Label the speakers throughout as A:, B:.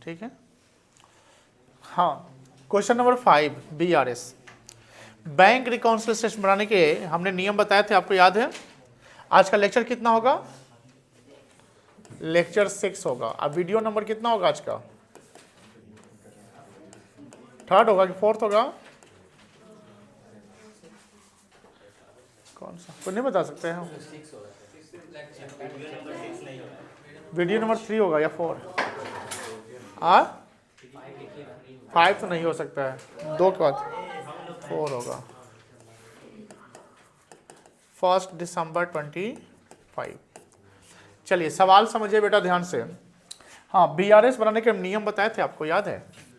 A: ठीक है। हाँ, question number 5 BRS, bank reconciliation बनाने के हमने नियम बताए थे, आपको याद है। आज का लेक्चर कितना होगा? लेक्चर 6 होगा। अब वीडियो नंबर कितना होगा आज का? 3rd होगा कि 4th होगा? कौन सा तो नहीं बता सकते हैं हम। वीडियो नंबर 3 होगा या 4? 5 तो नहीं हो सकता है, 2 के बाद 4 होगा। 1 दिसंबर 25। चलिए सवाल समझिए बेटा ध्यान से। हाँ, BRS बनाने के नियम बताए थे, आपको याद है।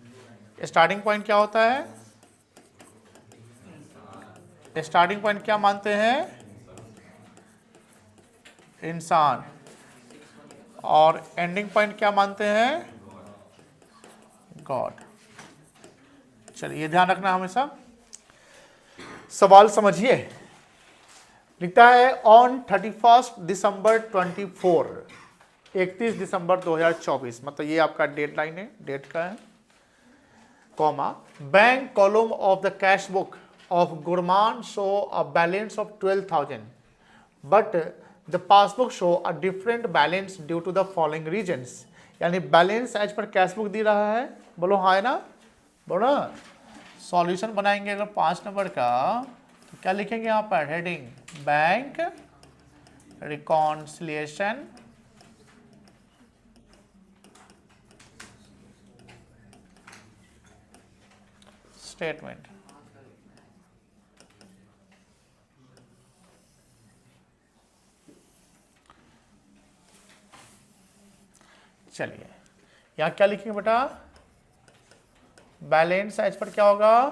A: स्टार्टिंग पॉइंट क्या होता है? स्टार्टिंग पॉइंट क्या मानते हैं? इंसान। और एंडिंग पॉइंट क्या मानते हैं? गॉड। चलिए ध्यान रखना हमेशा। सवाल समझिए। लिखता है ऑन 31 दिसंबर 24, 31 दिसंबर 2024, मतलब ये आपका डेडलाइन है, डेट का है। Comma, bank column of the cash book of Gurman show a balance of 12,000 but the passbook show a different balance due to the following reasons. यानी balance as per cash book दी रहा है, बोलो हाँ है ना, बोलो। सॉल्यूशन बनाएंगे अगर 5 नंबर का, तो क्या लिखेंगे यहाँ पर? Heading bank reconciliation statement. चलिए यहां क्या लिखेंगे बेटा? बैलेंस एज पर क्या होगा?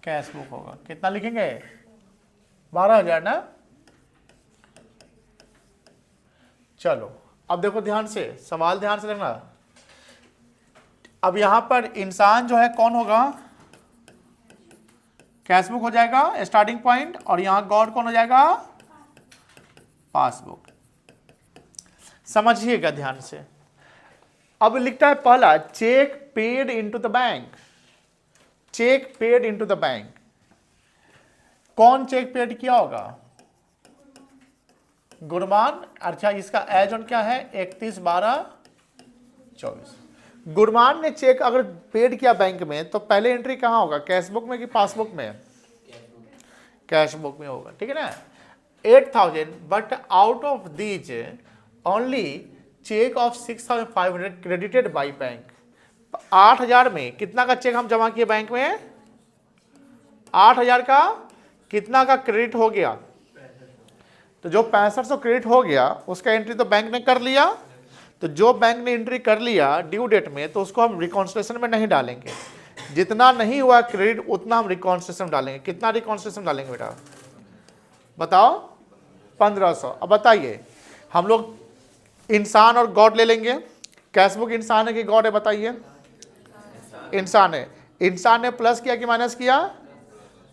A: कैश बुक होगा। कितना लिखेंगे? 12,000 ना। चलो अब देखो ध्यान से, सवाल ध्यान से देखना। अब यहां पर इंसान जो है कौन होगा? कैश बुक हो जाएगा स्टार्टिंग पॉइंट, और यहां गॉड कौन हो जाएगा? पासबुक। समझिएगा ध्यान से। अब लिखता है पहला, cheque paid into the bank. Cheque paid into the bank, कौन चेक पेड किया होगा? गुरमान। अच्छा, इसका एज ऑन क्या है? 31/12/24। गुरमान ने चेक अगर पेड किया बैंक में, तो पहले एंट्री कहां होगा? कैश बुक में कि पासबुक में? कैश बुक में होगा, ठीक है ना। 8,000 but out of these only cheque of 6,500 credited by bank. 8,000 में कितना का चेक हम जमा किए बैंक में? 8,000 का कितना का क्रेडिट हो गया? तो जो 6500 क्रेडिट हो गया उसका एंट्री तो बैंक ने कर लिया। तो जो बैंक ने एंट्री कर लिया ड्यू डेट में, तो उसको हम रिकॉन्सिलिएशन में नहीं डालेंगे। जितना नहीं हुआ क्रेडिट उतना हम रिकॉन्सिलिएशन में डालेंगे। कितना रिकॉन्सिलिएशन डालेंगे बेटा? बताओ। 1500। अब बताइए, हम लोग इंसान और गॉड ले लेंगे। कैश बुक इंसान है कि गॉड है? बताइए। इंसान है। इंसान ने प्लस किया कि माइनस किया?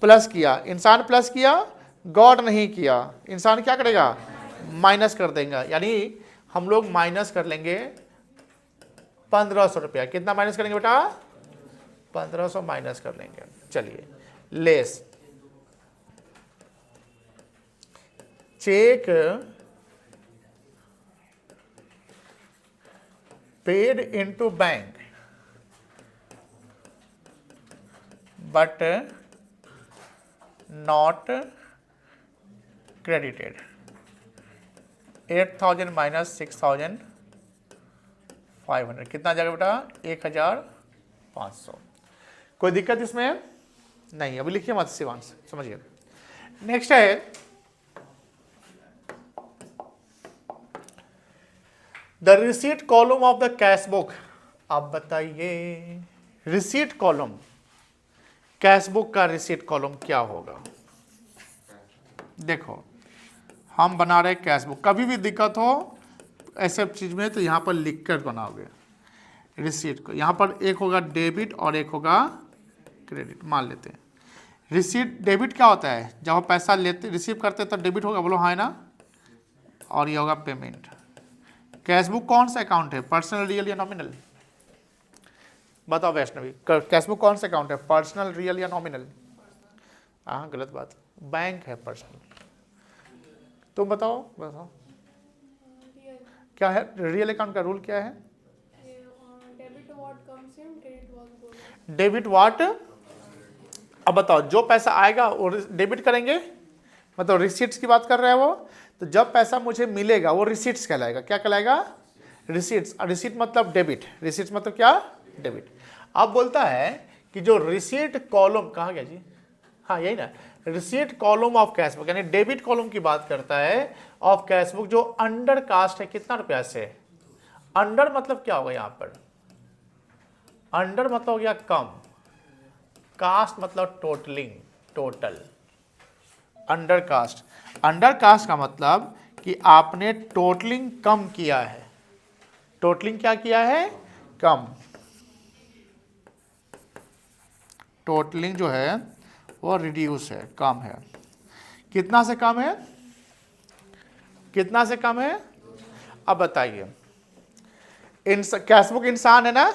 A: प्लस किया। इंसान प्लस किया, गॉड नहीं किया। इंसान क्या करेगा? माइनस कर देगा। यानी हम लोग माइनस कर लेंगे 1500 रुपया। कितना माइनस करेंगे बेटा? 1500 माइनस कर लेंगे। चलिए, less cheque paid into bank but not credited. 8,000 minus 6,500 कितना आ जाएगा बेटा? 1,500। कोई दिक्कत इसमें नहीं। अभी लिखिए मत शिवांश, समझिए। नेक्स्ट है the receipt column of the cash book. अब बताइए, रिसीट कॉलम, कैश बुक का रिसीट कॉलम क्या होगा? देखो, हम बना रहे कैश बुक। कभी भी दिक्कत हो ऐसे चीज में तो यहां पर लिख कर बनाओगे रिसीट को। यहां पर एक होगा डेबिट और एक होगा क्रेडिट, मान लेते हैं। रिसीट डेबिट क्या होता है? जब हम पैसा लेते रिसीव करते हैं तो डेबिट होगा, बोलो हाँ है ना। और ये होगा पेमेंट। कैश बुक कौन सा अकाउंट है, पर्सनल, रियल या नॉमिनल? बताओ वैष्णवी, कैश बुक कौन सा अकाउंट है, पर्सनल, रियल या नॉमिनल? हाँ गलत बात, बैंक है पर्सनल। तुम बताओ बताओ क्या है रियल अकाउंट का रूल, क्या है? Debit what? अब बताओ, जो पैसा आएगा वो डेबिट करेंगे, मतलब रिसीट्स की बात कर रहे हैं वो। तो जब पैसा मुझे मिलेगा वो रिसीट्स कहलाएगा, क्या कहलाएगा? रिसीट्स। रिसीट मतलब डेबिट, रिसीट्स मतलब क्या? डेबिट। अब बोलता है कि जो रिसीट कॉलम, कहाँ गया जी, हाँ यही ना, receipt column of cash book, यानी डेबिट कॉलम की बात करता है ऑफ कैश बुक, जो अंडर कास्ट है कितना रुपया से? अंडर मतलब क्या होगा यहाँ पर? अंडर मतलब हो गया कम, कास्ट मतलब totalling, total. Under cast, under cast का मतलब कि आपने टोटलिंग कम किया है। टोटलिंग क्या किया है? कम। टोटलिंग जो है वो रिड्यूस है, कम है। कितना से कम है? कितना से कम है? अब बताइए, कैश बुक इंसान है ना,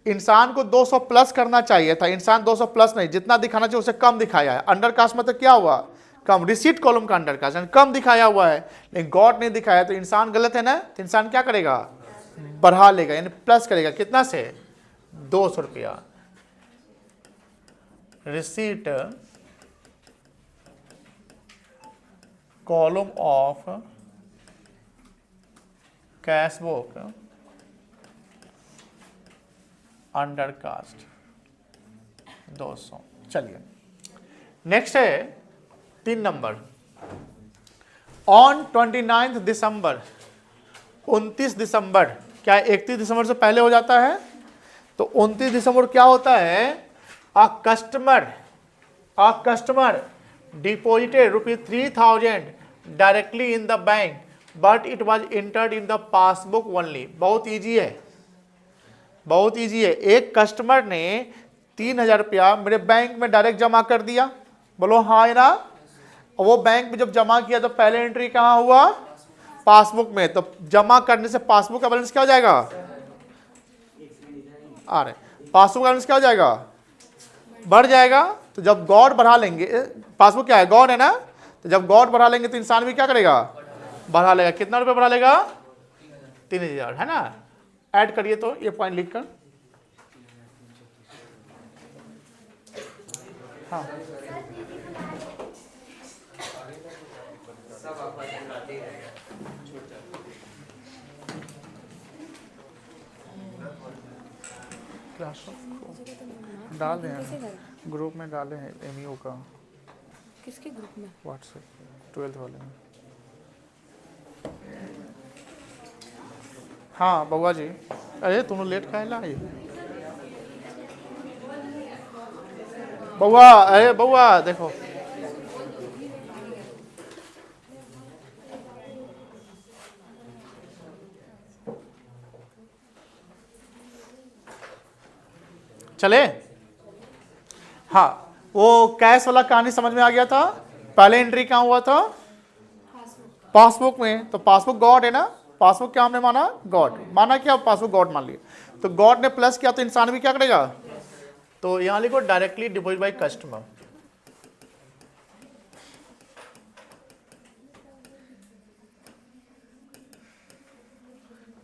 A: इंसान को 200 प्लस करना चाहिए था, इंसान 200 प्लस नहीं, जितना दिखाना चाहिए उससे कम दिखाया है। अंडर कास्ट मतलब क्या हुआ? कम। रिसीट कॉलम का अंडर कास्ट यानी कम दिखाया हुआ है, लेकिन गॉड ने दिखाया, तो इंसान गलत है ना, तो इंसान क्या करेगा? बढ़ा लेगा, यानी प्लस करेगा। कितना से? 200 रुपया। Receipt column of cash book under cast 200। चलिए नेक्स्ट है 3 नंबर। ऑन 29 दिसंबर, 29 दिसंबर, क्या 31 दिसंबर से पहले हो जाता है? तो 29 दिसंबर क्या होता है? A customer deposited ₹3000 directly in the bank but it was entered in the passbook only. बहुत इजी है, बहुत इजी है। एक कस्टमर ने 3000 रुपया मेरे बैंक में डायरेक्ट जमा कर दिया, बोलो हाँ है ना। वो बैंक में जब जमा किया तो पहले एंट्री कहाँ हुआ? पासबुक में। तो जमा करने से पासबुक का बैलेंस क्या हो जाएगा? आ रहे, पासबुक का बैलेंस क्या हो जाएगा? बढ़ जाएगा। तो जब गॉड बढ़ा लेंगे, पासबुक क्या है? गॉड है ना, तो जब गॉड बढ़ा लेंगे तो इंसान भी क्या करेगा? बढ़ा लेगा। कितना रुपए बढ़ा लेगा? 3000, है ना। ऐड करिए तो ये पॉइंट लिखकर। हाँ क्लास डाल दें, ग्रुप में डाले हैं एमयू का।
B: किसके ग्रुप में?
A: व्हाट्सएप 12th वाले में। हाँ बउआ जी, अरे तुम लेट खाए ला बउआ, अरे बउआ देखो, चले। हाँ वो कैश वाला कहानी समझ में आ गया था। पहले एंट्री कहाँ हुआ था? पासबुक में। तो पासबुक गॉड है ना, पासबुक क्या हमने माना? गॉड माना, क्या पासबुक गॉड मान लिया। तो गॉड ने प्लस किया तो इंसान भी क्या करेगा? तो यहां लिखो डायरेक्टली डिपॉजिट बाय कस्टमर।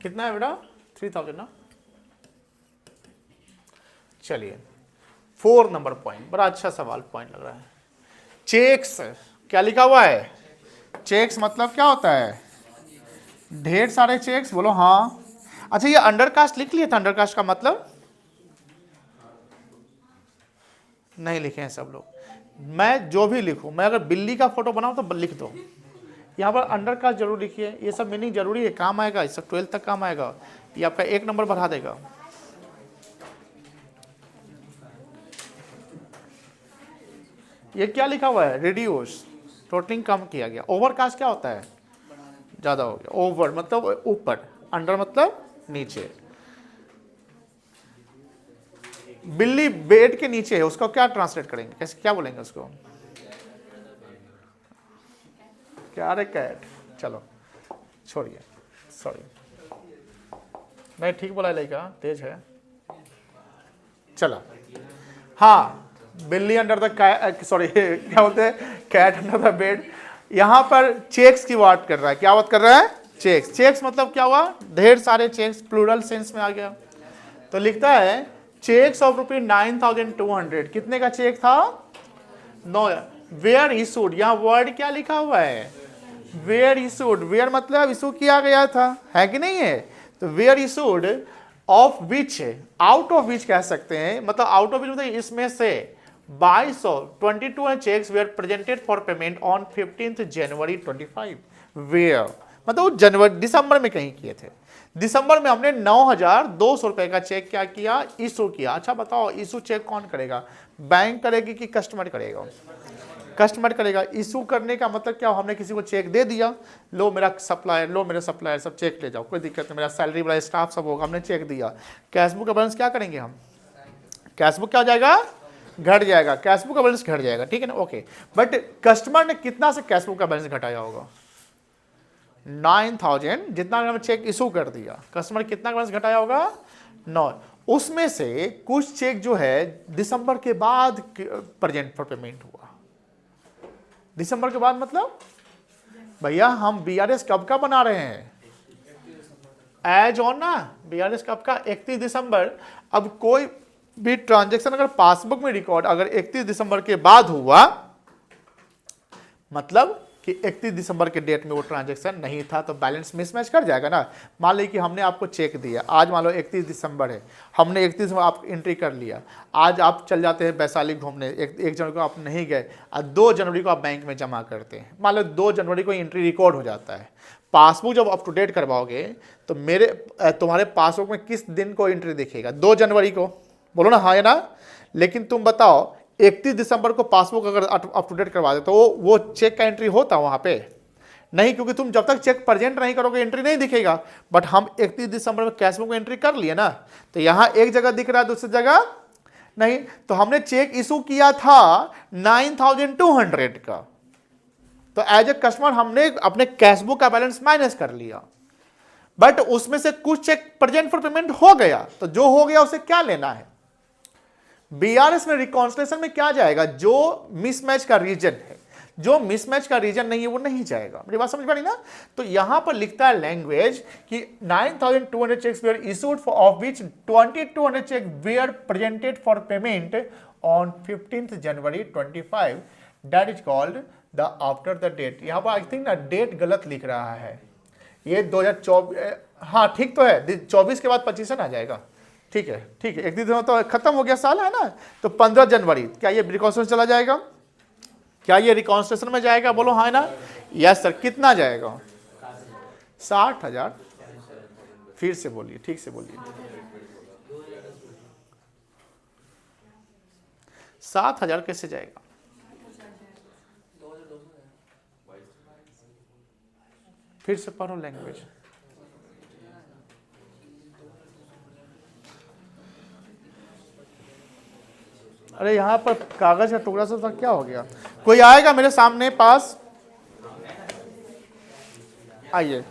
A: कितना है बेटा? 3000 ना। चलिए 4 नंबर पॉइंट, बड़ा अच्छा सवाल पॉइंट लग रहा है। चेक्स, क्या लिखा हुआ है? चेक्स मतलब क्या होता है? ढेर सारे चेक्स, बोलो हाँ। अच्छा ये अंडरकास्ट लिख लिया था, अंडरकास्ट का मतलब नहीं लिखे हैं सब लोग। मैं जो भी लिखूं, मैं अगर बिल्ली का फोटो बनाऊं तो लिख दो, यहाँ पर अंडरकास्ट जरूर लिखिए। ये सब मीनिंग जरूरी है, काम आएगा, ये सब 12th तक काम आएगा। ये आपका 1 नंबर बढ़ा देगा। ये क्या लिखा हुआ है? रिड्यूस, टोटलिंग कम किया गया। ओवरकास्ट क्या होता है? ज्यादा हो गया। ओवर मतलब ऊपर, अंडर मतलब नीचे। बिल्ली बेड के नीचे है, उसको क्या ट्रांसलेट करेंगे, कैसे क्या बोलेंगे उसको? क्या रे कैट। चलो छोड़िए, सॉरी, नहीं ठीक बोला लड़का, तेज है। चला, हाँ, बिल्ली अंडर द सॉरी क्या बोलते हैं, कैट अंडर द बेड। यहां पर चेक्स की बात कर रहा है। क्या बात कर रहा है? चेक्स। चेक्स मतलब क्या हुआ? ढेर सारे चेक्स, प्लूरल सेंस में आ गया। तो लिखता है चेक्स ऑफ ₹9,200। कितने का चेक था? 9। वेयर इशूड, यहाँ वर्ड क्या लिखा हुआ है? Were issued. वेयर मतलब इशू किया गया था, है कि नहीं है? तो were issued of which, out of which कह सकते हैं, मतलब आउट ऑफ विच मतलब इसमें से 2222 cheques were presented for payment on 15 January 25। Were मतलब जनवरी दिसंबर में कहीं किए थे। दिसंबर में हमने 9,200 रुपए का चेक क्या किया? इशू किया। अच्छा बताओ, इशू चेक कौन करेगा? बैंक करेगी कि कस्टमर करेगा? कस्टमर करेगा। इशू करने का मतलब क्या? हमने किसी को चेक दे दिया, लो मेरा सप्लायर, लो मेरे सप्लायर सब चेक ले जाओ, कोई दिक्कत नहीं, मेरा सैलरी वाला स्टाफ सब होगा, हमने चेक दिया। कैशबुक का बैलेंस क्या करेंगे हम? कैशबुक क्या हो जाएगा? घट जाएगा। कैशबुक का बैलेंस घट जाएगा, ठीक है ना? ओके। बट कस्टमर ने कितना से कैशबुक का बैलेंस घटाया होगा? 9,000। जितना हमने चेक इशू कर दिया, कस्टमर कितना बैलेंस घटाया होगा? 9। उसमें से कुछ चेक जो है दिसंबर के बाद प्रेजेंट फॉर पेमेंट हुआ। दिसंबर के बाद मतलब भैया हम बीआरएस कब का बना रहे हैं? एज ऑन ना, बीआरएस कब का? 31 दिसंबर। अब कोई भी ट्रांजैक्शन अगर पासबुक में रिकॉर्ड अगर 31 दिसंबर के बाद हुआ, मतलब कि 31 दिसंबर के डेट में वो ट्रांजैक्शन नहीं था, तो बैलेंस मिसमैच कर जाएगा ना। मान लीजिए कि हमने आपको चेक दिया, आज मान लो 31 दिसंबर है, हमने 31 दिसंबर आप एंट्री कर लिया, आज आप चल जाते हैं वैशाली घूमने, 1 जनवरी को आप नहीं गए और 2 जनवरी को आप बैंक में जमा करते हैं। मान लो 2 जनवरी को एंट्री रिकॉर्ड हो जाता है। पासबुक जब अप टू डेट करवाओगे तो तुम्हारे पासबुक में किस दिन को एंट्री दिखेगा? 2 जनवरी को। बोलो ना हाँ या ना। लेकिन तुम बताओ 31 दिसंबर को पासबुक अगर अप टू डेट करवा दे तो वो चेक का एंट्री होता वहां पे? नहीं, क्योंकि तुम जब तक चेक प्रेजेंट नहीं करोगे एंट्री नहीं दिखेगा। बट हम 31 दिसंबर में कैशबुक में एंट्री कर लिए ना, तो यहां एक जगह दिख रहा है, दूसरी जगह नहीं। तो हमने चेक इशू किया था 9,200 का, तो एज ए कस्टमर हमने अपने कैशबुक का बैलेंस माइनस कर लिया। बट उसमें से कुछ चेक प्रेजेंट फॉर पेमेंट हो गया, तो जो हो गया उसे क्या लेना है? बीआरएस में रिकॉन्सिलेशन में क्या जाएगा? जो मिसमैच का रीजन है। जो मिसमैच का रीजन नहीं है वो नहीं जाएगा। मेरी बात समझ पा रही ना? तो यहां पर लिखता है लैंग्वेज कि 9,200 cheques were issued for of which 2,200 cheque were presented for payment on 15 January 25। That is called the after the date. यहां पर आई थिंक ना डेट गलत लिख रहा है, ये 2024। हाँ ठीक तो है, 24 के बाद 25 आ जाएगा। ठीक है, ठीक है, 1 दिन तो खत्म हो गया साल है ना, तो 15 जनवरी। क्या ये रिकॉन्सिलेशन चला जाएगा? क्या ये रिकॉन्सिलेशन में जाएगा? बोलो हाँ ना। Yes sir. कितना जाएगा? 60,000। फिर से बोलिए, ठीक से बोलिए। 7,000 कैसे जाएगा? फिर से पढ़ो लैंग्वेज। अरे यहाँ पर कागज का टुकड़ा सा क्या हो गया? कोई आएगा मेरे सामने पास? आइए।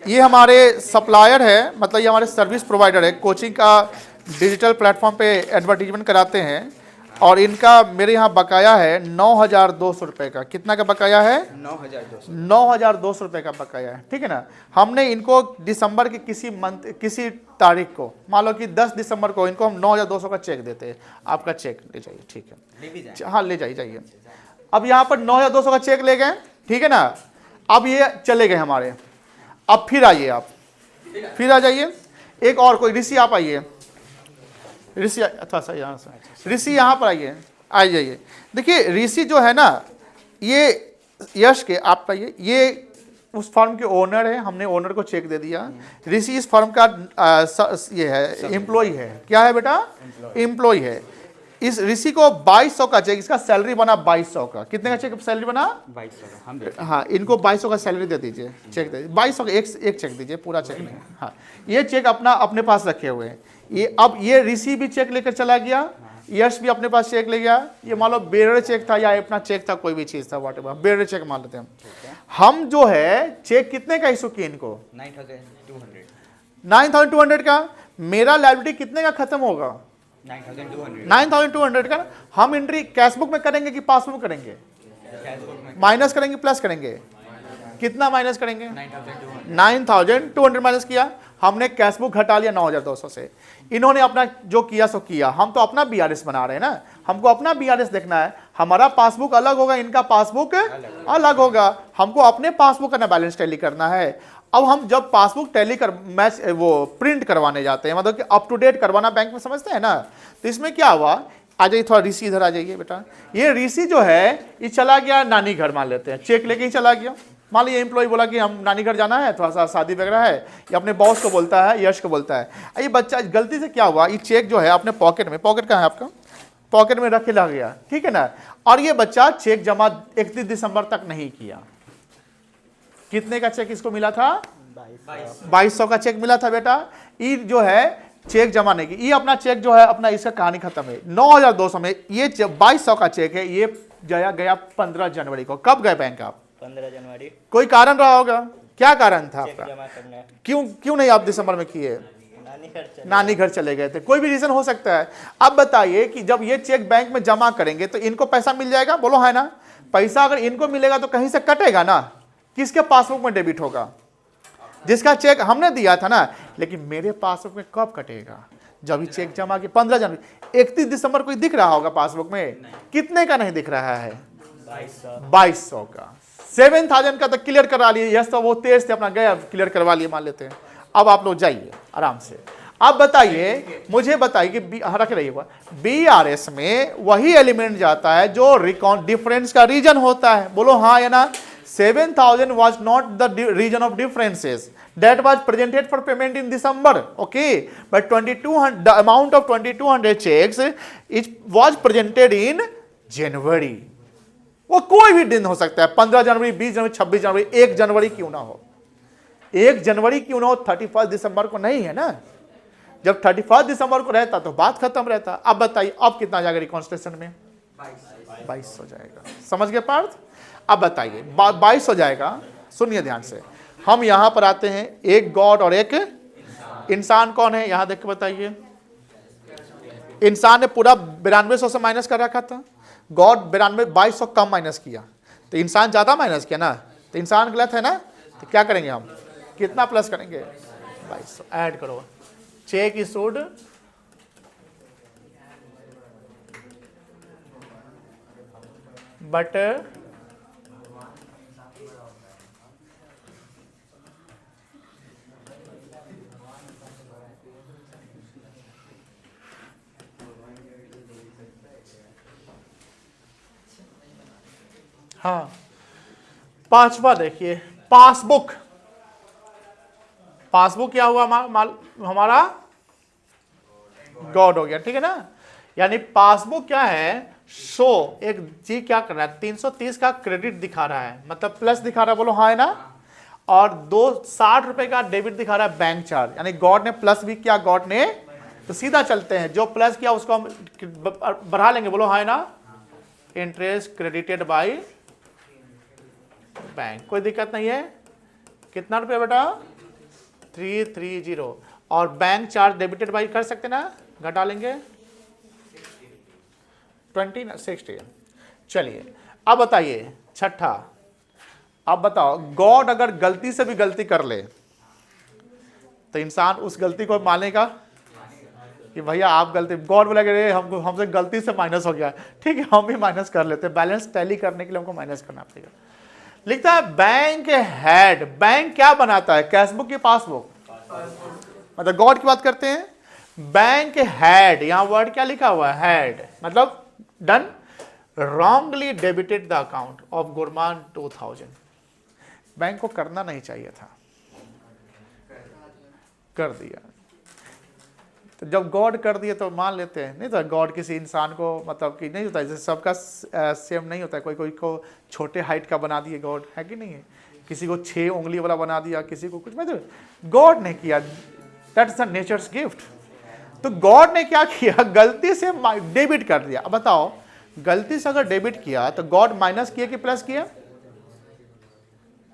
A: ये हमारे सप्लायर है, मतलब ये हमारे सर्विस प्रोवाइडर है, कोचिंग का डिजिटल प्लेटफॉर्म पे एडवर्टीजमेंट कराते हैं। और इनका मेरे यहाँ बकाया है 9,200 रुपये का। कितना का बकाया है? 9,200 रुपये का बकाया है, ठीक है ना। हमने इनको दिसंबर के किसी तारीख को, मान लो कि 10 दिसंबर को इनको हम 9,200 का चेक देते हैं। आपका चेक ले जाइए, ठीक है, हाँ ले जाइए। अब यहाँ पर 9,200 का चेक ले गए, ठीक है ना। अब ये चले गए हमारे। अब फिर आइए आप, फिर आ जाइए। एक और कोई ऋषि आप आइए, ऋषि अथवा सर यहाँ से ऋषि यहाँ पर आइए, आ जाइए। देखिए ऋषि जो है ना, ये यश के आप आइए, ये उस फर्म के ओनर है। हमने ओनर को चेक दे दिया। ऋषि इस फर्म का ये है, एम्प्लॉय है। क्या है बेटा? एम्प्लॉय है। इस ऋषि को 2200 का चेक, इसका सैलरी बना 2200 का। कितने का चेक सैलरी बना? 2200 का। हाँ, इनको 2200 का सैलरी दे दीजिए, चेक दे 2200 का एक चेक दीजिए, पूरा चेक नहीं। हाँ, ये चेक अपने पास रखे हुए हैं। ये अब ये ऋषि भी चेक लेकर चला गया, यश भी अपने पास चेक ले गया, ये मान लो बेरर चेक था या अपना चेक था, कोई भी चीज था, वॉट एवर, बेरर चेक मान लेते हैं हम। जो है चेक कितने का इशू किए इनको? 9,200 का। मेरा लायबिलिटी कितने का खत्म होगा? 9,200 का। हम एंट्री कैशबुक में करेंगे कि पासबुक करेंगे? माइनस करेंगे प्लस करेंगे? कितना माइनस करेंगे? 9,200 माइनस किया, हमने कैशबुक घटा लिया 9,200 से। इन्होंने अपना जो किया सो किया, हम तो अपना बीआरएस बना रहे हैं ना, हमको अपना बीआरएस देखना है। हमारा पासबुक अलग होगा, इनका पासबुक अलग होगा, हमको अपने पासबुक का ना बैलेंस टैली करना है। अब हम जब पासबुक टैली कर मैच वो प्रिंट करवाने जाते हैं, मतलब कि अप टू डेट करवाना बैंक में, समझते हैं ना, तो इसमें क्या हुआ, आ जाइए थोड़ा ऋषि इधर आ जाइए बेटा। ये ऋषि जो है ये चला गया नानी घर, मान लेते हैं चेक लेके ही चला गया। मान लीजिए एम्प्लॉय बोला कि हम नानी घर जाना है, थोड़ा सा शादी वगैरह है, या अपने बॉस को बोलता है, यश को बोलता है। ये बच्चा गलती से क्या हुआ, ये चेक जो है अपने पॉकेट में, पॉकेट कहाँ है आपका, पॉकेट में रख के लग गया, ठीक है ना। और ये बच्चा चेक जमा 31 दिसंबर तक नहीं किया। कितने का चेक इसको मिला था? 2200 का चेक मिला था बेटा। ये जो है चेक जमा नहीं की, ये अपना चेक जो है अपना, इसका कहानी खत्म है। 9,200 में ये 2200 का चेक है, ये गया 15 जनवरी को। कब गए बैंक आप?
C: 15 जनवरी।
A: कोई कारण रहा होगा, क्या कारण था
C: चेक
A: आपका?
C: जमा करना है।
A: क्यों नहीं आप दिसंबर में किए?
C: नानी घर
A: चले गए थे, कोई भी रीजन हो सकता है। अब बताइए कि जब ये चेक बैंक में जमा करेंगे तो इनको पैसा मिल जाएगा, बोलो है ना। पैसा अगर इनको मिलेगा तो कहीं से कटेगा ना, किसके पासबुक में डेबिट होगा? जिसका चेक हमने दिया था ना। लेकिन मेरे पासबुक में कब कटेगा? जब ये चेक जमा के 15 जनवरी। 31 दिसंबर कोई दिख रहा होगा पासबुक में? कितने का नहीं दिख रहा है? 2200 का। 7,000 का तो क्लियर करा लिए। यस तो वो तेज थे, अपना गया क्लियर करवा लिए, मान लेते हैं। अब आप लोग जाइए आराम से। अब बताइए, मुझे बताइए कि रख रही हुआ बीआरएस में वही एलिमेंट जाता है जो डिफरेंस का रीजन होता है, बोलो हाँ या ना। 7,000 was not the region of differences that was presented for payment in December, okay, but 2,200, the amount of 2,200 checks it was presented in January. वो कोई भी दिन हो सकता है, 15 जनवरी, 20 जनवरी, 26 जनवरी, 1 जनवरी क्यों ना हो, 1 जनवरी क्यों ना हो, 31 दिसंबर को नहीं है ना। जब 31 दिसंबर को रहता तो बात खत्म रहता। अब बताइए अब कितना जाएगा रिकॉन्स्ट्रेशन में? 22 हो जाएगा। समझ गए पार्थ? अब बताइए 22 हो जाएगा। सुनिए ध्यान से, हम यहां पर आते हैं, एक गॉड और एक इंसान। कौन है यहां देख के बताइए? इंसान ने पूरा 9200 से माइनस कर रखा था, गॉड 2200 कम माइनस किया, तो इंसान ज्यादा माइनस किया ना, तो इंसान गलत है ना। तो क्या करेंगे हम, कितना प्लस करेंगे? 2200 ऐड करो। चेक इशूड बट हाँ, पांचवा देखिए, पासबुक। पासबुक क्या हुआ हमारा? गॉड हो गया, ठीक है ना। यानी पासबुक क्या है? शो एक चीज क्या कर रहा है, 330 का क्रेडिट दिखा रहा है, मतलब प्लस दिखा रहा है, बोलो हाँ है ना। और 260 रुपए का डेबिट दिखा रहा है बैंक चार्ज, यानी गॉड ने प्लस भी किया, गॉड ने। तो सीधा चलते हैं, जो प्लस किया उसको हम बढ़ा लेंगे, बोलो हाँ है ना। इंटरेस्ट क्रेडिटेड बाय बैंक, कोई दिक्कत नहीं है। कितना रुपया बेटा? 330। और बैंक चार्ज डेबिटेड बाय कर सकते ना, घटा लेंगे 20 ना 60। चलिए अब बताइए छठा। अब बताओ, गॉड अगर गलती से भी गलती कर ले तो इंसान उस गलती को मानेगा कि भैया आप गलती, गॉड बोलेगा रे हमको, हमसे गलती से माइनस हो गया, ठीक है हम भी माइनस कर लेते हैं, बैलेंस टैली करने के लिए हमको माइनस करना पड़ेगा। लिखता है बैंक हेड। बैंक क्या बनाता है? कैशबुक की पासबुक, मतलब गॉड की बात करते हैं। बैंक हेड, यहां वर्ड क्या लिखा हुआ है? हेड, मतलब done wrongly debited the account of Gurman 2000। बैंक को करना नहीं चाहिए था, कर दिया। तो जब गॉड कर दिए तो मान लेते हैं, नहीं तो गॉड किसी इंसान को, मतलब कि नहीं होता है, जैसे सबका सेम नहीं होता है, कोई कोई को छोटे हाइट का बना दिए गॉड, है कि नहीं है, किसी को 6 उंगली वाला बना दिया, किसी को कुछ, मतलब गॉड ने किया, that is the natures gift. तो गॉड ने क्या किया, गलती से डेबिट कर दिया। अब बताओ, गलती से अगर डेबिट किया तो गॉड माइनस किया कि प्लस किया?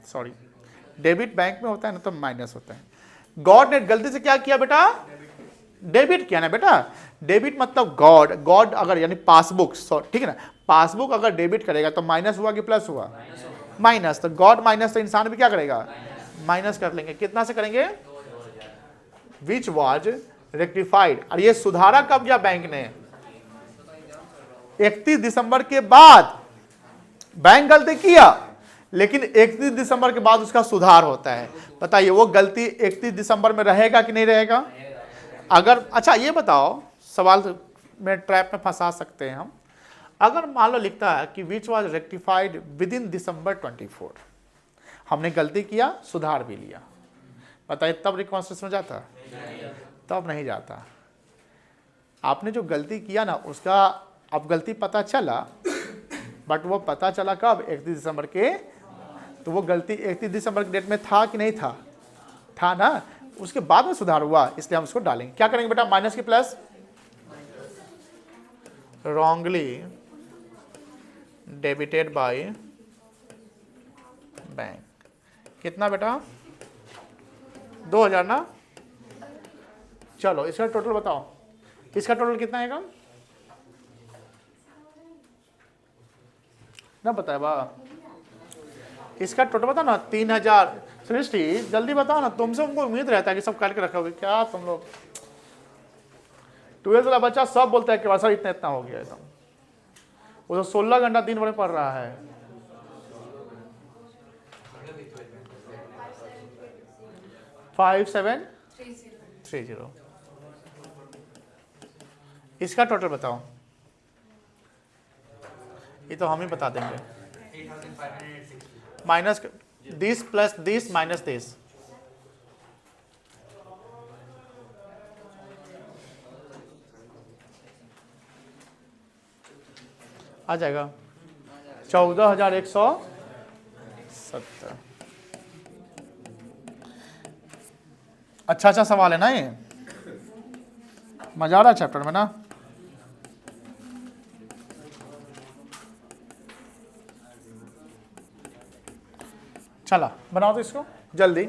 A: सॉरी, डेबिट बैंक में होता है ना तो माइनस होता है। गॉड ने गलती से क्या किया बेटा? डेबिट किया ना बेटा। डेबिट मतलब गॉड अगर यानी पासबुक, ठीक है ना, पासबुक अगर डेबिट करेगा तो माइनस हुआ कि प्लस हुआ? माइनस। तो गॉड माइनस तो इंसान भी क्या करेगा? माइनस कर लेंगे। कितना से करेंगे? विच वाज रेक्टिफाइड। और ये सुधारा कब गया बैंक ने? 31 दिसंबर के बाद। बैंक गलती किया लेकिन 31 दिसंबर के बाद उसका सुधार होता है। बताइए वो गलती 31 दिसंबर में रहेगा कि नहीं रहेगा? अगर, अच्छा ये बताओ, सवाल में ट्रैप में फंसा सकते हैं हम। अगर मान लो लिखता है कि which was rectified within December 24, हमने गलती किया, सुधार भी लिया, बताइए तब रिकॉन्सिलिएशन में जाता? तब नहीं जाता। आपने जो गलती किया ना उसका अब गलती पता चला, बट वो पता चला कब? 31 दिसंबर के। तो वो गलती 31 दिसंबर के डेट में था कि नहीं था? था ना। उसके बाद में सुधार हुआ, इसलिए हम उसको डालेंगे। क्या करेंगे बेटा? माइनस की plus. Wrongly debited by bank. कितना बेटा? 2000 ना। चलो इसका टोटल बताओ, इसका टोटल कितना आएगा ना? बताए बा, इसका टोटल बताओ ना। 3000। सृष्टि जल्दी बताओ ना, तुमसे हमको उम्मीद रहता है कि सब करके रखोगे। क्या तुम लोग 12th वाला बच्चा सब बोलता है कि सर इतना इतना हो गया एकदम। वो तो 16 घंटा दिन भर में पढ़ रहा है। फाइव 7 30। इसका टोटल बताओ। ये तो हम ही बता देंगे। Minus this plus this minus this. आ जाएगा 14,170। अच्छा सवाल है ना ये, मजा आ रहा है चैप्टर में ना। चला बनाओ तो इसको जल्दी।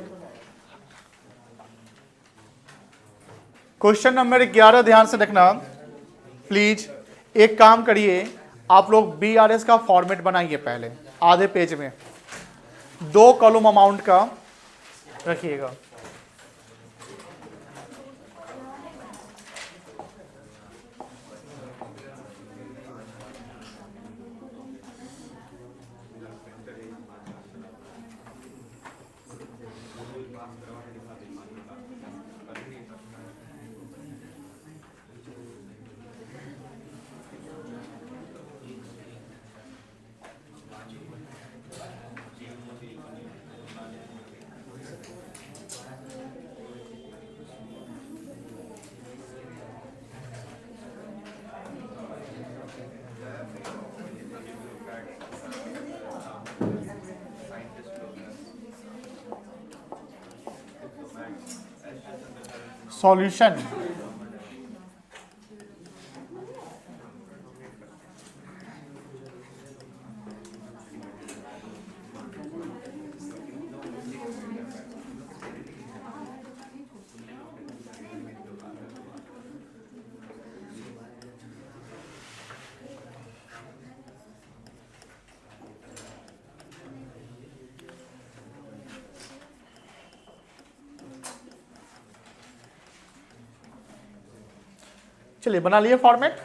A: क्वेश्चन नंबर 11 ध्यान से देखना प्लीज। एक काम करिए, आप लोग BRS का फॉर्मेट बनाइए पहले, आधे पेज में 2 कॉलम अमाउंट का रखिएगा। सॉल्यूशन। चलिए बना लिए फॉर्मेट,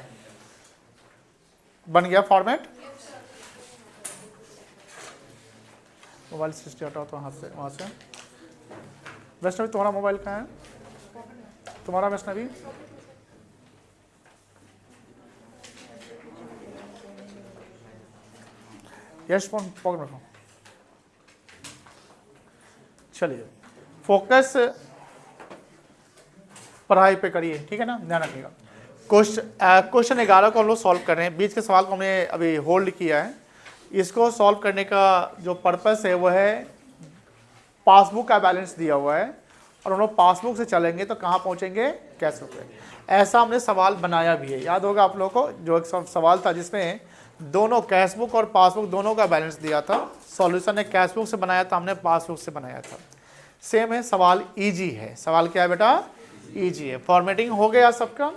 A: बन गया फॉर्मेट। मोबाइल सिस्टम हटाओ तो हाथ से, वहां से। वैष्णवी तुम्हारा मोबाइल कहाँ है? तुम्हारा वैष्णवी? यश फोन पकड़ रखो। चलिए फोकस पढ़ाई पे करिए, ठीक है ना, ध्यान रखिएगा। क्वेश्चन 11 को हम लोग सॉल्व कर रहे हैं। बीच के सवाल को हमने अभी होल्ड किया है। इसको सॉल्व करने का जो पर्पस है वो है, पासबुक का बैलेंस दिया हुआ है और हम लोग पासबुक से चलेंगे तो कहाँ पहुँचेंगे, कैश बुक पे। ऐसा हमने सवाल बनाया भी है, याद होगा आप लोगों को, जो एक सवाल था जिसमें दोनों कैश बुक और पासबुक दोनों का बैलेंस दिया था। सॉल्यूशन ने कैश बुक से बनाया था, हमने पासबुक से बनाया था। सेम है, सवाल इजी है। सवाल क्या है बेटा, इजी है। फॉर्मेटिंग हो गया सबका।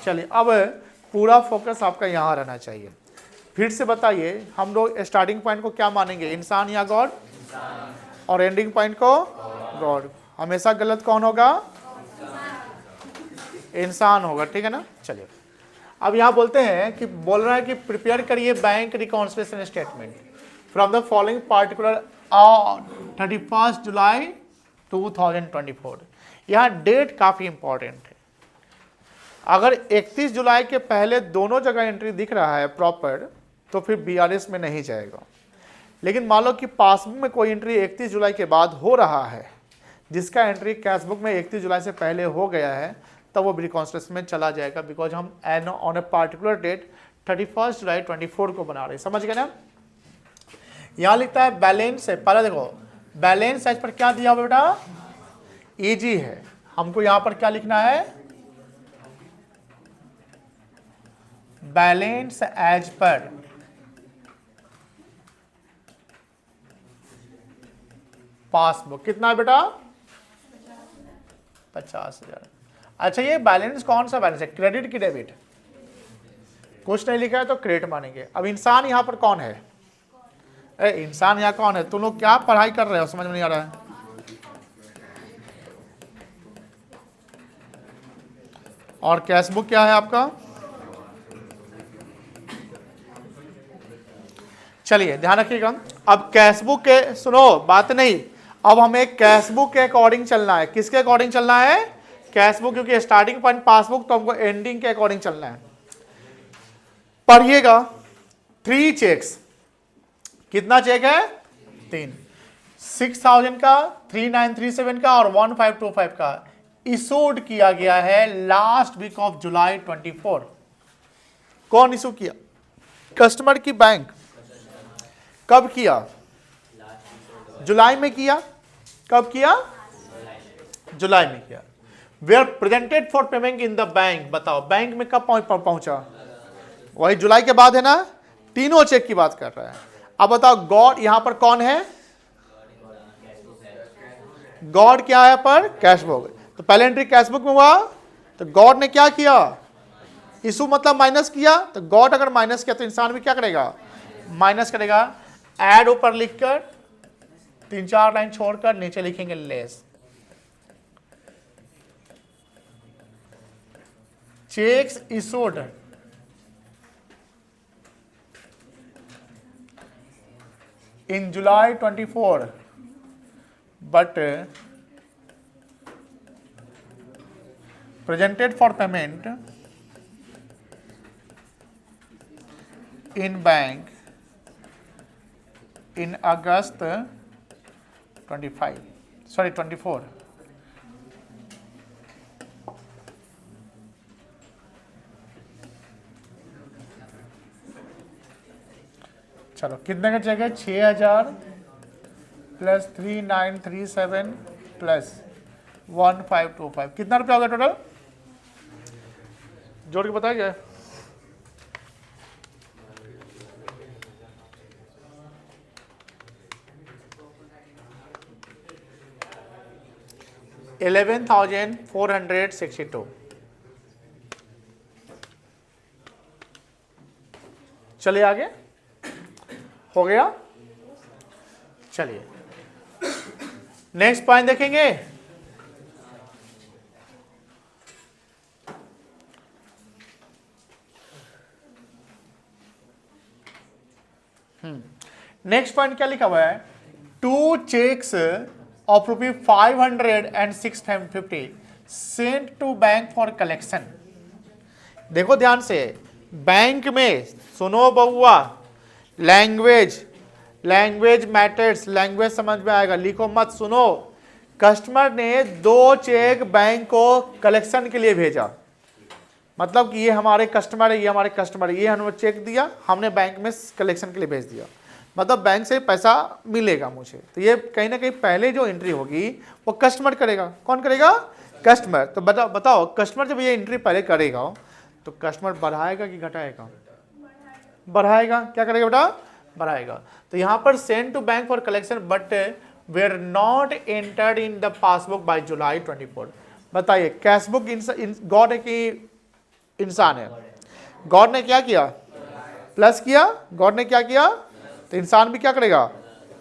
A: चलिए अब पूरा फोकस आपका यहाँ रहना चाहिए। फिर से बताइए, हम लोग स्टार्टिंग पॉइंट को क्या मानेंगे, इंसान या गॉड, और एंडिंग पॉइंट को गॉड। हमेशा गलत कौन होगा, इंसान होगा, ठीक है ना। चलिए अब यहाँ बोलते हैं कि बोल रहा है कि प्रिपेयर करिए bank reconciliation statement from the following particular 31 जुलाई 2024। यहाँ डेट काफ़ी इंपॉर्टेंट है। अगर 31 जुलाई के पहले दोनों जगह एंट्री दिख रहा है प्रॉपर, तो फिर बीआरएस में नहीं जाएगा। लेकिन मान लो कि पासबुक में कोई एंट्री 31 जुलाई के बाद हो रहा है, जिसका एंट्री कैश बुक में 31 जुलाई से पहले हो गया है, तब वो रिकॉन्सिलिएशन में चला जाएगा, बिकॉज हम ऑन ए पार्टिकुलर डेट 31 जुलाई 24 को बना रहे हैं। समझ गए ना। यहाँ लिखता है बैलेंस है, पहले देखो बैलेंस एज पर क्या दिया हुआ बेटा, इजी है। हमको यहाँ पर क्या लिखना है, बैलेंस एज पर पासबुक। कितना है बेटा, 50,000। अच्छा ये बैलेंस कौन सा बैलेंस है, क्रेडिट की डेबिट, कुछ नहीं लिखा है तो क्रेडिट मानेंगे। अब इंसान यहां पर कौन है, इंसान यहाँ कौन है, तुम लोग क्या पढ़ाई कर रहे हो, समझ में नहीं आ रहा है। और कैश बुक क्या है आपका, चलिए ध्यान रखिएगा। अब कैश बुक के, सुनो बात नहीं, अब हमें कैश बुक के अकॉर्डिंग चलना है। किसके अकॉर्डिंग चलना है, कैश बुक, क्योंकि स्टार्टिंग पॉइंट पासबुक, तो हमको एंडिंग के अकॉर्डिंग चलना है। पढ़िएगा, 3 चेक्स, कितना चेक है, 3, 6,000 का, 3,937 का और 1,525 का इशूड किया गया है लास्ट वीक ऑफ जुलाई 24। कौन इशू किया, कस्टमर की बैंक। कब किया, जुलाई में किया। कब किया, जुलाई में किया। Were presented for payment in the bank, बताओ बैंक में कब पहुंचा, वही जुलाई के बाद है ना। तीनों चेक की बात कर रहा है। अब बताओ गॉड यहां पर कौन है, गॉड क्या है पर, कैश बुक। तो पहले एंट्री कैश बुक में हुआ, तो गॉड ने क्या किया, इशू मतलब माइनस किया। तो गॉड अगर माइनस किया तो इंसान भी क्या करेगा, माइनस करेगा। ऐड ऊपर लिखकर 3-4 लाइन छोड़कर नीचे लिखेंगे less. Cheques issued in July 24, but presented for payment in bank in August 24. चलो कितने का चेक है, 6,000 प्लस 3,937 प्लस 1,525, कितना रुपया होगा टोटल, जोड़ के बताइए। $11,462। चलिए आगे, हो गया। चलिए नेक्स्ट पॉइंट देखेंगे। नेक्स्ट पॉइंट क्या लिखा हुआ है, 2 cheques of ₹500 and $650 sent to bank for collection. देखो ध्यान से, बैंक में सुनो बउआ, लैंग्वेज मैटर्स, लैंग्वेज समझ में आएगा, लिखो मत, सुनो। कस्टमर ने 2 चेक बैंक को कलेक्शन के लिए भेजा, मतलब कि ये हमारे कस्टमर है, ये हमारे कस्टमर है, ये हमने चेक दिया, हमने बैंक में कलेक्शन के लिए भेज दिया। मतलब बैंक से पैसा मिलेगा मुझे। तो ये कहीं ना कहीं पहले जो एंट्री होगी वो कस्टमर करेगा। कौन करेगा? कस्टमर। तो बताओ कस्टमर जब ये एंट्री पहले करेगा तो कस्टमर बढ़ाएगा कि घटाएगा? बढ़ाएगा। क्या करेगा बेटा? बढ़ाएगा। तो यहां पर send to bank for collection but were not entered in the passbook by July 24। बताइए कैश बुक गॉड है कि इंसान है? गॉड ने क्या किया? प्लस किया। गॉड ने क्या किया? तो इंसान भी क्या करेगा?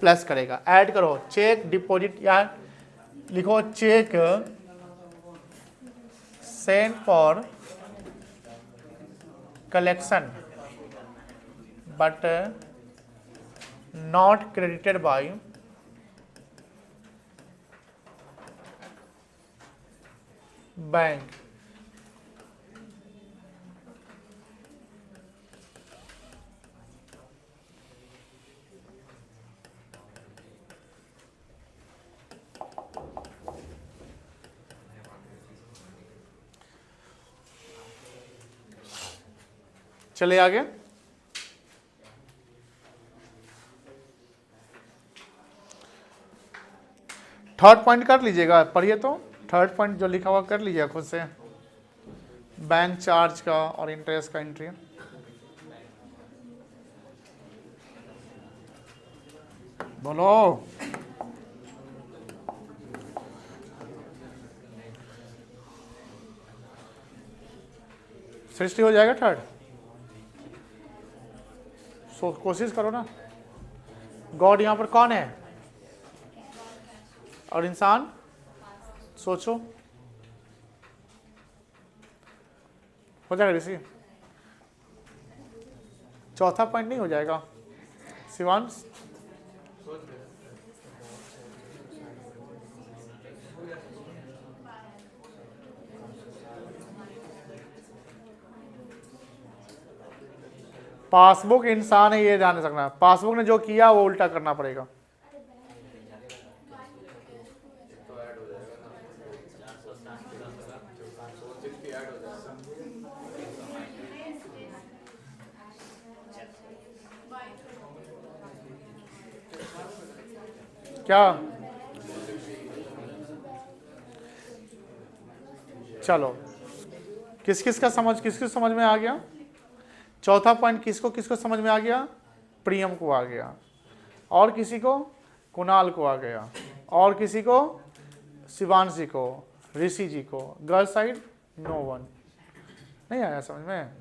A: प्लस करेगा। ऐड करो चेक डिपॉजिट या लिखो cheque send for collection but not credited by bank. चलिए आगे। थर्ड पॉइंट कर लीजिएगा, पढ़िए तो थर्ड पॉइंट जो लिखा हुआ कर लीजिएगा खुद से। बैंक चार्ज का और इंटरेस्ट का एंट्री। बोलो। सृष्टि हो जाएगा थर्ड? कोशिश करो ना। गॉड यहां पर कौन है और इंसान? सोचो। हो जाएगा ऋषि? चौथा पॉइंट नहीं हो जाएगा शिवांश? पासबुक इंसान है, ये ध्यान रखना। पासबुक ने जो किया वो उल्टा करना पड़ेगा। क्या? चलो किस किस समझ में आ गया? चौथा पॉइंट किसको किसको समझ में आ गया? प्रियम को आ गया, और किसी को कुणाल को आ गया, और किसी को शिवांश जी को, ऋषि जी को। Girl side no one. नहीं आया समझ में?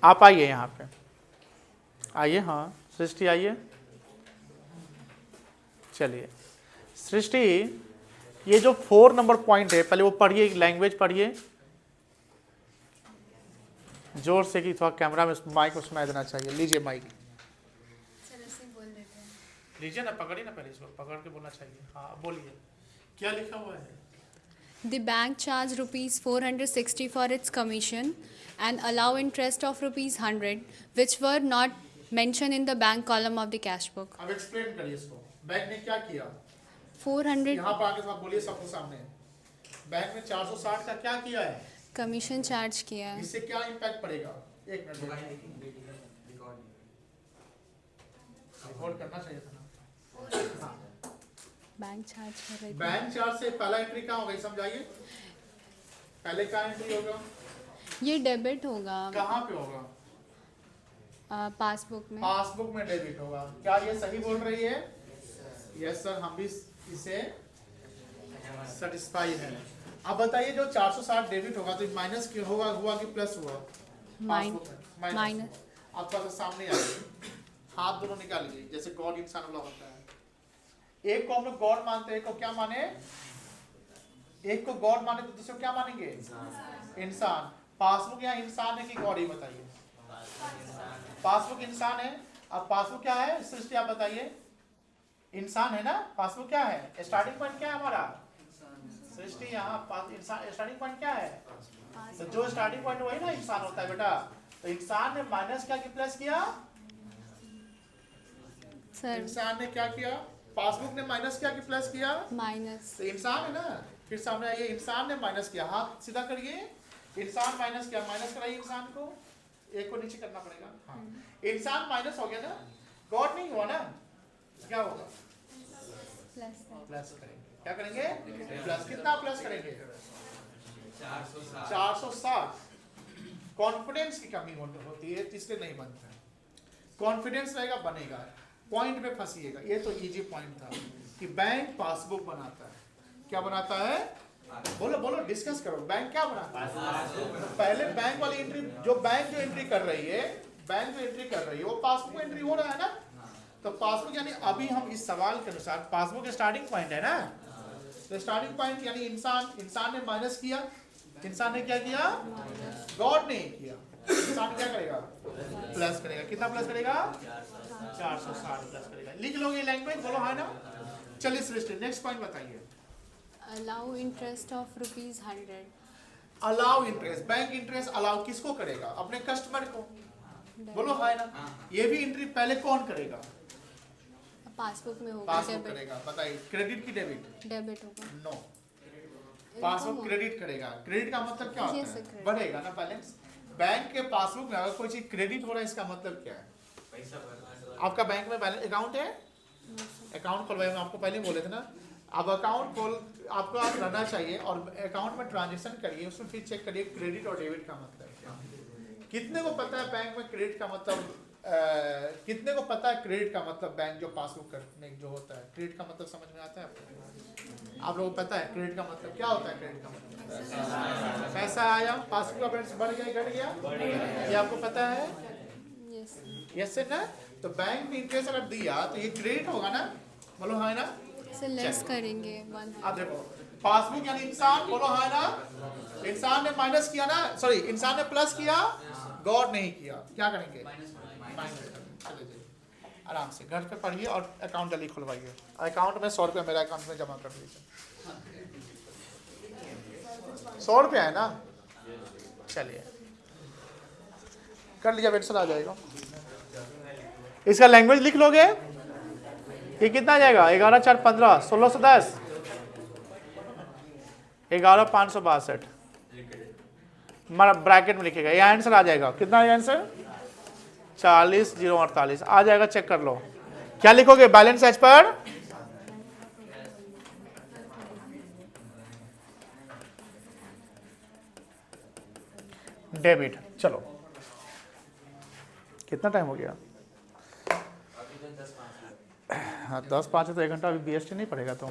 A: आप आइए यहाँ पे, आइए। हाँ सृष्टि आइए। चलिए सृष्टि, ये जो 4 नंबर पॉइंट है पहले वो पढ़िए, लैंग्वेज पढ़िए जोर से कि थोड़ा कैमरा में माइक को सुनाई देना चाहिए। लीजिए माइक। लीजिए ना, पकड़िए ना, पहले इसको पकड़ के बोलना चाहिए। हाँ बोलिए, क्या लिखा हुआ है?
B: The bank charged rupees 460 for its commission and allow interest of rupees 100 which were not mentioned in the bank column of the cash book.
A: अब एक्सप्लेन करिए इसको। बैंक ने क्या किया?
B: 400
A: यहाँ पर आके साथ बोलिए सबके सामने। बैंक ने 460 का क्या किया है?
B: कमीशन चार्ज किया है।
A: इससे क्या इम्पैक्ट पड़ेगा? एक मिनट रिकॉर्ड करना चाहिए था ना।
B: बैंक चार्ज कर रही थी।
A: बैंक चार्ज से पहला एंट्री कहाँ होगा समझाइए। पहले क्या एंट्री होगा?
B: ये डेबिट होगा।
A: कहाँ पे होगा?
B: पासबुक में।
A: पासबुक में डेबिट होगा। क्या ये सही बोल रही है? यस सर, हम भी इसे सेटिस्फाई है। अब बताइए जो 460 डेबिट होगा तो माइनस क्यों होगा, हुआ कि प्लस हुआ?
B: माइनस।
A: आपका तो सामने आइए, हाथ दोनों निकालिए जैसे गॉड इंसान वाला होता है। एक को हम लोग गॉड मानते हैं, एक को क्या माने? एक को गॉड माने तो दूसरे को क्या मानेंगे? इंसान। पासबुक यहाँ इंसान है कि गॉड, ही बताइए। पासबुक इंसान है। अब पासबुक क्या है सृष्टि आप बताइए? इंसान है ना। पासबुक क्या है? स्टार्टिंग पॉइंट क्या है हमारा? सृष्टि यहाँ स्टार्टिंग पॉइंट क्या है? तो जो स्टार्टिंग पॉइंट वही ना इंसान होता है बेटा। तो इंसान ने माइनस क्या कि प्लस किया?
B: सर
A: इंसान ने क्या किया? पासबुक ने माइनस किया कि प्लस किया?
B: माइनस।
A: तो इंसान है ना। फिर सामने आइए, इंसान ने माइनस किया, हाथ सीधा करिए। इंसान माइनस किया, माइनस कराइए इंसान को। एक को नीचे करना पड़ेगा। हाँ, इंसान माइनस हो गया ना, गॉड नहीं हुआ ना, क्या होगा? प्लस करेंगे। क्या करेंगे? प्लस। कितना प्लस करेंगे? 460। कॉन्फिडेंस की कमी होती है, इसलिए नहीं बनता है। कॉन्फिडेंस रहेगा बनेगा। पॉइंट पे फंसिएगा। ये तो इजी पॉइंट था कि बैंक पासबुक बनाता है। क्या बनाता है? बोलो बोलो, डिस्कस करो। बैंक क्या बनाता है? पहले बैंक वाली एंट्री, जो बैंक जो एंट्री कर रही है, बैंक जो एंट्री कर रही है वो पासबुक एंट्री हो रहा है ना। तो पासबुक यानी अभी हम इस सवाल के अनुसार पासबुक स्टार्टिंग पॉइंट है ना, तो स्टार्टिंग पॉइंट यानी इंसान ने माइनस किया। इंसान ने क्या किया? गॉड ने किया। इंसान क्या करेगा? प्लस करेगा। कितना प्लस करेगा? 460 प्लस करेगा। लिख लोगे लैंग्वेज, बोलो है ना। चलिए सृष्टि, नेक्स्ट पॉइंट बताइए।
B: Allow interest of rupees 100.
A: Allow interest, bank interest allow किसको करेगा? अपने कस्टमर को। बोलो है ना। ये भी एंट्री पहले कौन करेगा?
B: पासबुक में होगा।
A: पासबुक करेगा। बताइए, क्रेडिट की डेबिट?
B: डेबिट होगा।
A: नो, पासबुक क्रेडिट करेगा। क्रेडिट का मतलब क्या होता
B: Yes, sir,
A: है?
B: credit.
A: बढ़ेगा ना बैलेंस। बैंक के पासबुक में अगर कोई चीज क्रेडिट हो रहा है, इसका मतलब क्या है? आपका बैंक में बैलेंस अकाउंट है, अकाउंट खुलवाए, आपको पहले ही बोले थे ना। अब अकाउंट खोल आपको आप रहना चाहिए और अकाउंट में ट्रांजेक्शन करिए, उसमें फिर चेक करिए क्रेडिट और डेबिट का मतलब क्या है। कितने को पता है बैंक में क्रेडिट का मतलब? कितने को पता है क्रेडिट का मतलब? बैंक जो पासबुक करने जो होता है, क्रेडिट का मतलब समझ में आता है आपको? आप लोगों को पता है क्रेडिट का मतलब क्या होता है? क्रेडिट का मतलब पैसा आया, पासबुक का बैलेंस बढ़ गया, घट गया, ये आपको पता है?
B: Yes.
A: यस है ना। तो बैंक में इंटरेस्ट अगर दिया तो ये क्रेडिट होगा ना, बोलो है ना।
B: So less करेंगे 100.
A: अब देखो, पासबुक यानी इंसान, बोलो है ना। इंसान ने माइनस किया ना, सॉरी इंसान ने प्लस किया, गॉड नहीं किया। क्या करेंगे? माइनस करेंगे। चले जाइए आराम से, घर पे पढ़िए और अकाउंट जल्दी खुलवाइए। अकाउंट में 100 रुपये मेरे अकाउंट में जमा कर दीजिए। 100 रुपये है ना। चलिए कर लिया, वेटसल आ जाएगा। इसका लैंग्वेज लिख लोगे। ये कितना आ जाएगा? 11 4 15 1610 11,562 ब्रैकेट में लिखेगा। ये आंसर आ जाएगा। कितना है आंसर? 40,048 आ जाएगा। चेक कर लो। क्या लिखोगे बैलेंस एज पर? डेबिट। चलो कितना टाइम हो गया? हाँ 10:05 है तो 1 घंटा अभी BST नहीं पड़ेगा तो